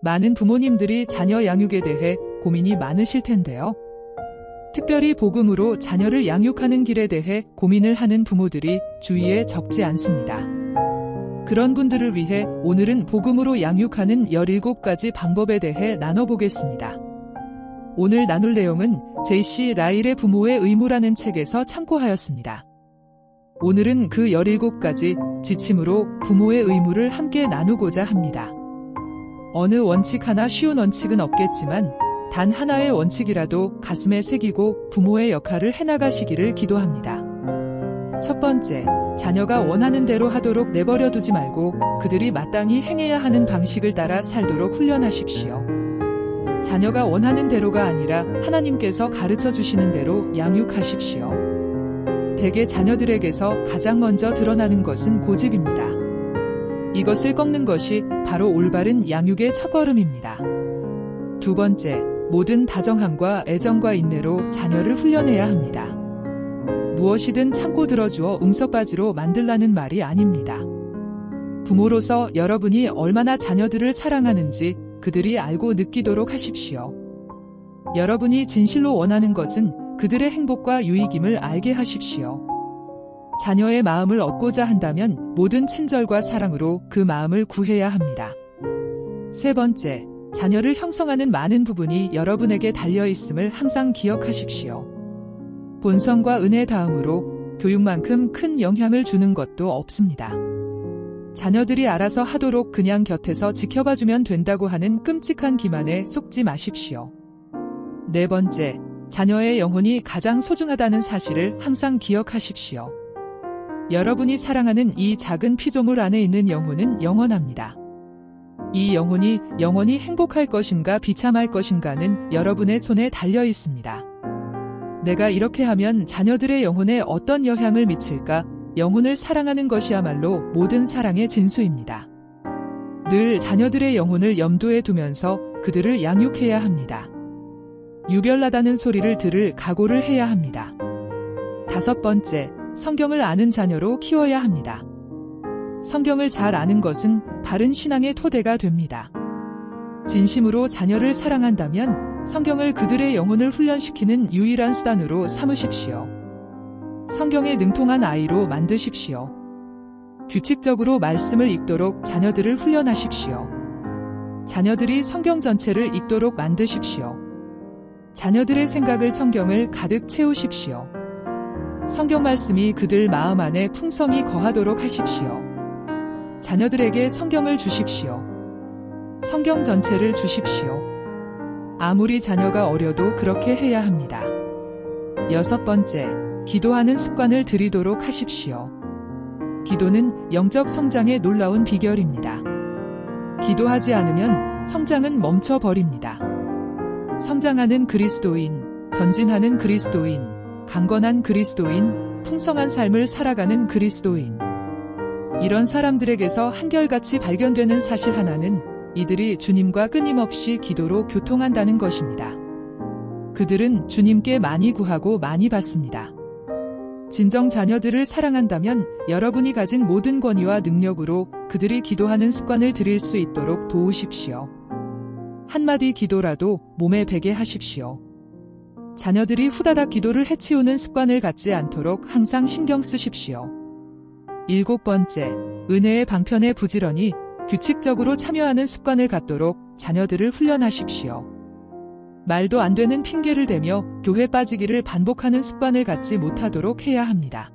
많은 부모님들이 자녀 양육에 대해 고민이 많으실 텐데요. 특별히 복음으로 자녀를 양육하는 길에 대해 고민을 하는 부모들이 주위에 적지 않습니다. 그런 분들을 위해 오늘은 복음으로 양육하는 17가지 방법에 대해 나눠보겠습니다. 오늘 나눌 내용은 J.C. 라일의 부모의 의무라는 책에서 참고하였습니다. 오늘은 그 17가지 지침으로 부모의 의무를 함께 나누고자 합니다. 어느 원칙 하나 쉬운 원칙은 없겠지만 단 하나의 원칙이라도 가슴에 새기고 부모의 역할을 해나가시기를 기도합니다. 첫 번째, 자녀가 원하는 대로 하도록 내버려 두지 말고 그들이 마땅히 행해야 하는 방식을 따라 살도록 훈련하십시오. 자녀가 원하는 대로가 아니라 하나님께서 가르쳐 주시는 대로 양육하십시오. 대개 자녀들에게서 가장 먼저 드러나는 것은 고집입니다. 이것을 꺾는 것이 바로 올바른 양육의 첫걸음입니다. 두 번째, 모든 다정함과 애정과 인내로 자녀를 훈련해야 합니다. 무엇이든 참고 들어주어 응석바지로 만들라는 말이 아닙니다. 부모로서 여러분이 얼마나 자녀들을 사랑하는지 그들이 알고 느끼도록 하십시오. 여러분이 진실로 원하는 것은 그들의 행복과 유익임을 알게 하십시오. 자녀의 마음을 얻고자 한다면 모든 친절과 사랑으로 그 마음을 구해야 합니다. 세 번째, 자녀를 형성하는 많은 부분이 여러분에게 달려있음을 항상 기억하십시오. 본성과 은혜 다음으로 교육만큼 큰 영향을 주는 것도 없습니다. 자녀들이 알아서 하도록 그냥 곁에서 지켜봐주면 된다고 하는 끔찍한 기만에 속지 마십시오. 네 번째, 자녀의 영혼이 가장 소중하다는 사실을 항상 기억하십시오. 여러분이 사랑하는 이 작은 피조물 안에 있는 영혼은 영원합니다. 이 영혼이 영원히 행복할 것인가 비참할 것인가는 여러분의 손에 달려 있습니다. 내가 이렇게 하면 자녀들의 영혼에 어떤 영향을 미칠까? 영혼을 사랑하는 것이야말로 모든 사랑의 진수입니다. 늘 자녀들의 영혼을 염두에 두면서 그들을 양육해야 합니다. 유별나다는 소리를 들을 각오를 해야 합니다. 다섯 번째, 성경을 아는 자녀로 키워야 합니다. 성경을 잘 아는 것은 바른 신앙의 토대가 됩니다. 진심으로 자녀를 사랑한다면 성경을 그들의 영혼을 훈련시키는 유일한 수단으로 삼으십시오. 성경에 능통한 아이로 만드십시오. 규칙적으로 말씀을 읽도록 자녀들을 훈련하십시오. 자녀들이 성경 전체를 읽도록 만드십시오. 자녀들의 생각을 성경을 가득 채우십시오. 성경 말씀이 그들 마음 안에 풍성히 거하도록 하십시오. 자녀들에게 성경을 주십시오. 성경 전체를 주십시오. 아무리 자녀가 어려도 그렇게 해야 합니다. 여섯 번째, 기도하는 습관을 들이도록 하십시오. 기도는 영적 성장의 놀라운 비결입니다. 기도하지 않으면 성장은 멈춰버립니다. 성장하는 그리스도인, 전진하는 그리스도인, 강건한 그리스도인, 풍성한 삶을 살아가는 그리스도인. 이런 사람들에게서 한결같이 발견되는 사실 하나는 이들이 주님과 끊임없이 기도로 교통한다는 것입니다. 그들은 주님께 많이 구하고 많이 받습니다. 진정 자녀들을 사랑한다면 여러분이 가진 모든 권위와 능력으로 그들이 기도하는 습관을 들일 수 있도록 도우십시오. 한마디 기도라도 몸에 배게 하십시오. 자녀들이 후다닥 기도를 해치우는 습관을 갖지 않도록 항상 신경 쓰십시오. 일곱 번째, 은혜의 방편에 부지런히 규칙적으로 참여하는 습관을 갖도록 자녀들을 훈련하십시오. 말도 안 되는 핑계를 대며 교회 빠지기를 반복하는 습관을 갖지 못하도록 해야 합니다.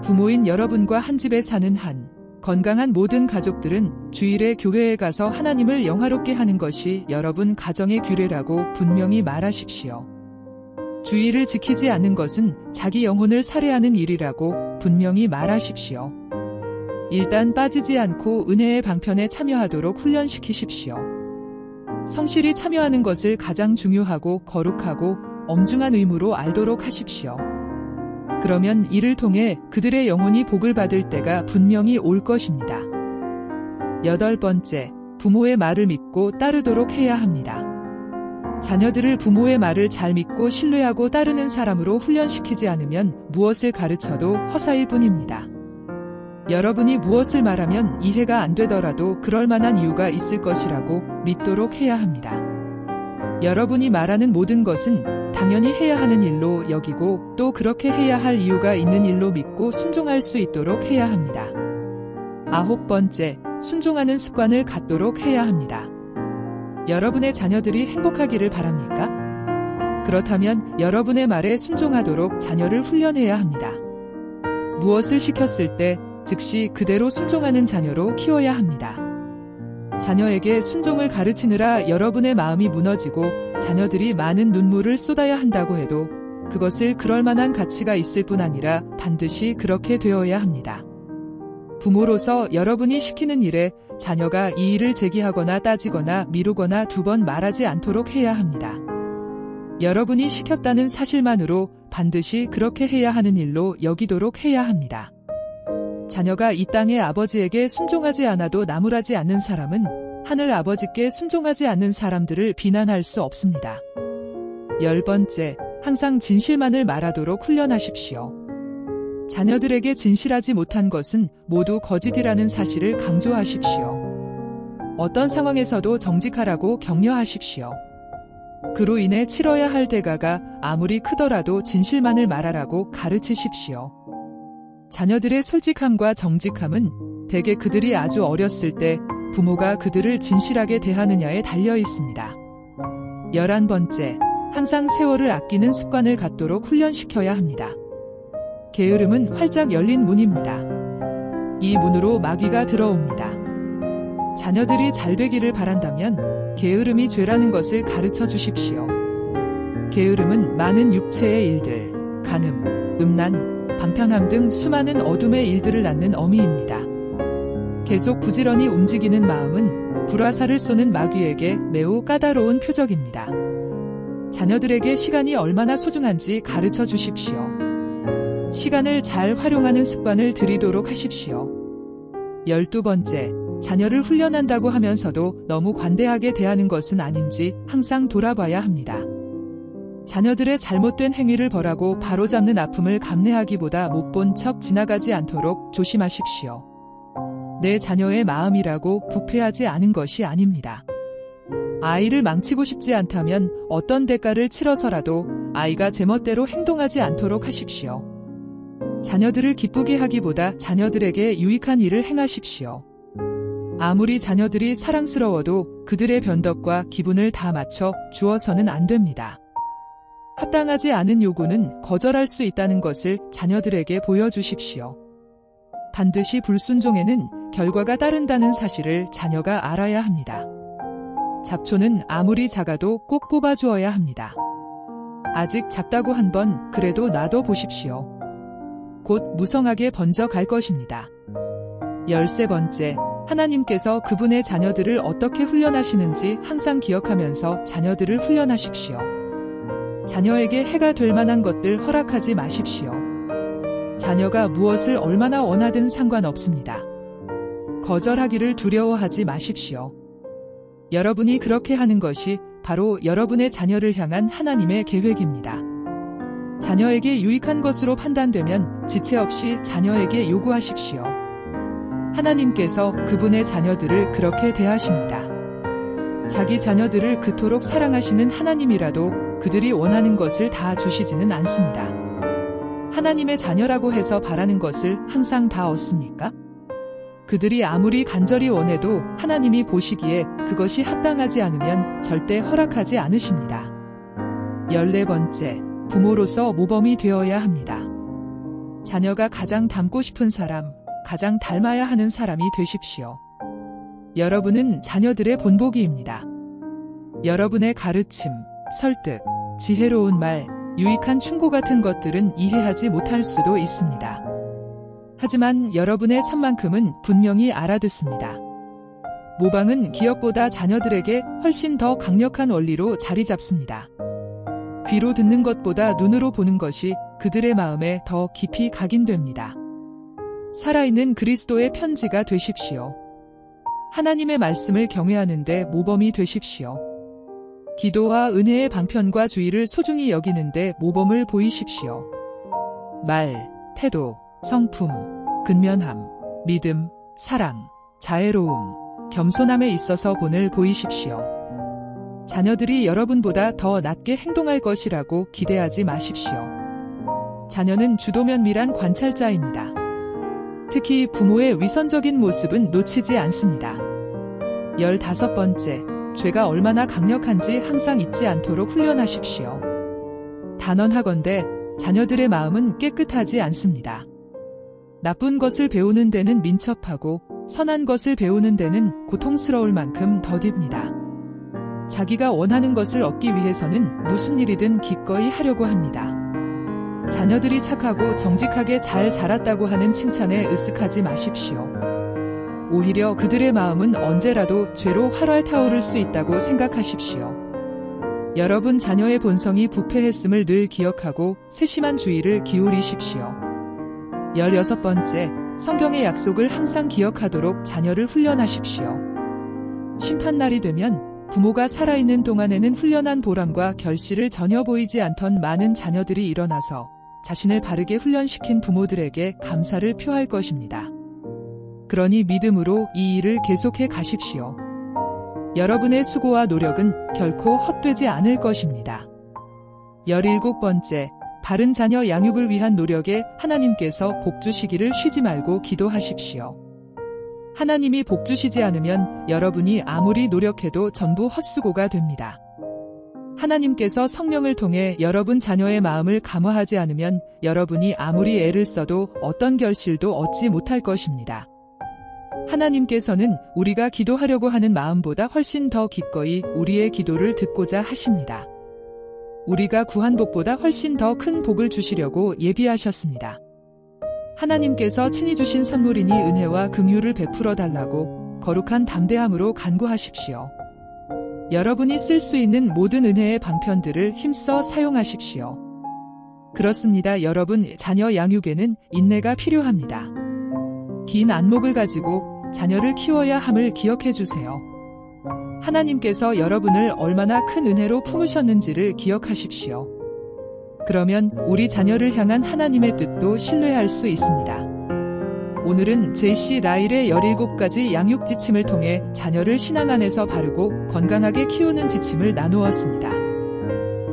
부모인 여러분과 한 집에 사는 한 건강한 모든 가족들은 주일에 교회에 가서 하나님을 영화롭게 하는 것이 여러분 가정의 규례라고 분명히 말하십시오. 주일을 지키지 않는 것은 자기 영혼을 살해하는 일이라고 분명히 말하십시오. 일단 빠지지 않고 은혜의 방편에 참여하도록 훈련시키십시오. 성실히 참여하는 것을 가장 중요하고 거룩하고 엄중한 의무로 알도록 하십시오. 그러면 이를 통해 그들의 영혼이 복을 받을 때가 분명히 올 것입니다. 여덟 번째, 부모의 말을 믿고 따르도록 해야 합니다. 자녀들을 부모의 말을 잘 믿고 신뢰하고 따르는 사람으로 훈련시키지 않으면 무엇을 가르쳐도 허사일 뿐입니다. 여러분이 무엇을 말하면 이해가 안 되더라도 그럴 만한 이유가 있을 것이라고 믿도록 해야 합니다. 여러분이 말하는 모든 것은 당연히 해야 하는 일로 여기고 또 그렇게 해야 할 이유가 있는 일로 믿고 순종할 수 있도록 해야 합니다. 9번째, 순종하는 습관을 갖도록 해야 합니다. 여러분의 자녀들이 행복하기를 바랍니까? 그렇다면 여러분의 말에 순종하도록 자녀를 훈련해야 합니다. 무엇을 시켰을 때 즉시 그대로 순종하는 자녀로 키워야 합니다. 자녀에게 순종을 가르치느라 여러분의 마음이 무너지고 자녀들이 많은 눈물을 쏟아야 한다고 해도 그것을 그럴 만한 가치가 있을 뿐 아니라 반드시 그렇게 되어야 합니다. 부모로서 여러분이 시키는 일에 자녀가 이 일을 제기하거나 따지거나 미루거나 두 번 말하지 않도록 해야 합니다. 여러분이 시켰다는 사실만으로 반드시 그렇게 해야 하는 일로 여기도록 해야 합니다. 자녀가 이 땅의 아버지에게 순종하지 않아도 나무라지 않는 사람은 하늘 아버지께 순종하지 않는 사람들을 비난할 수 없습니다. 10번째, 항상 진실만을 말하도록 훈련하십시오. 자녀들에게 진실하지 못한 것은 모두 거짓이라는 사실을 강조하십시오. 어떤 상황에서도 정직하라고 격려하십시오. 그로 인해 치러야 할 대가가 아무리 크더라도 진실만을 말하라고 가르치십시오. 자녀들의 솔직함과 정직함은 대개 그들이 아주 어렸을 때 부모가 그들을 진실하게 대하느냐에 달려 있습니다. 11번째, 항상 세월을 아끼는 습관을 갖도록 훈련시켜야 합니다. 게으름은 활짝 열린 문입니다. 이 문으로 마귀가 들어옵니다. 자녀들이 잘 되기를 바란다면 게으름이 죄라는 것을 가르쳐 주십시오. 게으름은 많은 육체의 일들, 간음, 음란, 방탕함 등 수많은 어둠의 일들을 낳는 어미입니다. 계속 부지런히 움직이는 마음은 불화살을 쏘는 마귀에게 매우 까다로운 표적입니다. 자녀들에게 시간이 얼마나 소중한지 가르쳐 주십시오. 시간을 잘 활용하는 습관을 들이도록 하십시오. 12번째, 자녀를 훈련한다고 하면서도 너무 관대하게 대하는 것은 아닌지 항상 돌아봐야 합니다. 자녀들의 잘못된 행위를 벌하고 바로잡는 아픔을 감내하기보다 못 본 척 지나가지 않도록 조심하십시오. 내 자녀의 마음이라고 부패하지 않은 것이 아닙니다. 아이를 망치고 싶지 않다면 어떤 대가를 치러서라도 아이가 제멋대로 행동하지 않도록 하십시오. 자녀들을 기쁘게 하기보다 자녀들에게 유익한 일을 행하십시오. 아무리 자녀들이 사랑스러워도 그들의 변덕과 기분을 다 맞춰 주어서는 안 됩니다. 합당하지 않은 요구는 거절할 수 있다는 것을 자녀들에게 보여주십시오. 반드시 불순종에는 결과가 따른다는 사실을 자녀가 알아야 합니다. 잡초는 아무리 작아도 꼭 뽑아주어야 합니다. 아직 작다고 한번 그래도 놔둬 보십시오. 곧 무성하게 번져 갈 것입니다. 13번째, 하나님께서 그분의 자녀들을 어떻게 훈련하시는지 항상 기억하면서 자녀들을 훈련하십시오. 자녀에게 해가 될 만한 것들 허락하지 마십시오. 자녀가 무엇을 얼마나 원하든 상관없습니다. 거절하기를 두려워하지 마십시오. 여러분이 그렇게 하는 것이 바로 여러분의 자녀를 향한 하나님의 계획입니다. 자녀에게 유익한 것으로 판단되면 지체 없이 자녀에게 요구하십시오. 하나님께서 그분의 자녀들을 그렇게 대하십니다. 자기 자녀들을 그토록 사랑하시는 하나님이라도 그들이 원하는 것을 다 주시지는 않습니다. 하나님의 자녀라고 해서 바라는 것을 항상 다 얻습니까? 그들이 아무리 간절히 원해도 하나님이 보시기에 그것이 합당하지 않으면 절대 허락하지 않으십니다. 14번째, 부모로서 모범이 되어야 합니다. 자녀가 가장 닮고 싶은 사람, 가장 닮아야 하는 사람이 되십시오. 여러분은 자녀들의 본보기입니다. 여러분의 가르침, 설득, 지혜로운 말, 유익한 충고 같은 것들은 이해하지 못할 수도 있습니다. 하지만 여러분의 삶만큼은 분명히 알아듣습니다. 모방은 기억보다 자녀들에게 훨씬 더 강력한 원리로 자리 잡습니다. 귀로 듣는 것보다 눈으로 보는 것이 그들의 마음에 더 깊이 각인됩니다. 살아있는 그리스도의 편지가 되십시오. 하나님의 말씀을 경외하는데 모범이 되십시오. 기도와 은혜의 방편과 주의를 소중히 여기는데 모범을 보이십시오. 말, 태도, 성품, 근면함, 믿음, 사랑, 자애로움, 겸손함에 있어서 본을 보이십시오. 자녀들이 여러분보다 더 낫게 행동할 것이라고 기대하지 마십시오. 자녀는 주도면밀한 관찰자입니다. 특히 부모의 위선적인 모습은 놓치지 않습니다. 15번째, 죄가 얼마나 강력한지 항상 잊지 않도록 훈련하십시오. 단언하건대 자녀들의 마음은 깨끗하지 않습니다. 나쁜 것을 배우는 데는 민첩하고 선한 것을 배우는 데는 고통스러울 만큼 더딥니다. 자기가 원하는 것을 얻기 위해서는 무슨 일이든 기꺼이 하려고 합니다. 자녀들이 착하고 정직하게 잘 자랐다고 하는 칭찬에 으쓱하지 마십시오. 오히려 그들의 마음은 언제라도 죄로 활활 타오를 수 있다고 생각하십시오. 여러분 자녀의 본성이 부패했음을 늘 기억하고 세심한 주의를 기울이십시오. 16번째, 성경의 약속을 항상 기억하도록 자녀를 훈련하십시오. 심판날이 되면 부모가 살아있는 동안에는 훈련한 보람과 결실을 전혀 보이지 않던 많은 자녀들이 일어나서 자신을 바르게 훈련시킨 부모들에게 감사를 표할 것입니다. 그러니 믿음으로 이 일을 계속해 가십시오. 여러분의 수고와 노력은 결코 헛되지 않을 것입니다. 17번째, 바른 자녀 양육을 위한 노력에 하나님께서 복 주시기를 쉬지 말고 기도하십시오. 하나님이 복 주시지 않으면 여러분이 아무리 노력해도 전부 헛수고가 됩니다. 하나님께서 성령을 통해 여러분 자녀의 마음을 감화하지 않으면 여러분이 아무리 애를 써도 어떤 결실도 얻지 못할 것입니다. 하나님께서는 우리가 기도하려고 하는 마음보다 훨씬 더 기꺼이 우리의 기도를 듣고자 하십니다. 우리가 구한 복보다 훨씬 더 큰 복을 주시려고 예비하셨습니다. 하나님께서 친히 주신 선물이니 은혜와 긍휼을 베풀어 달라고 거룩한 담대함으로 간구하십시오. 여러분이 쓸 수 있는 모든 은혜의 방편들을 힘써 사용하십시오. 그렇습니다. 여러분 자녀 양육에는 인내가 필요합니다. 긴 안목을 가지고 자녀를 키워야 함을 기억해 주세요. 하나님께서 여러분을 얼마나 큰 은혜로 품으셨는지를 기억하십시오. 그러면 우리 자녀를 향한 하나님의 뜻도 신뢰할 수 있습니다. 오늘은 제시 라일의 17가지 양육 지침을 통해 자녀를 신앙 안에서 바르고 건강하게 키우는 지침을 나누었습니다.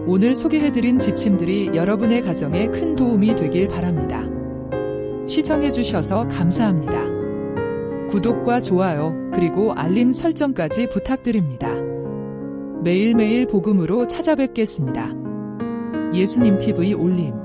오늘 소개해드린 지침들이 여러분의 가정에 큰 도움이 되길 바랍니다. 시청해주셔서 감사합니다. 구독과 좋아요, 그리고 알림 설정까지 부탁드립니다. 매일매일 복음으로 찾아뵙겠습니다. 예수님 TV 올림.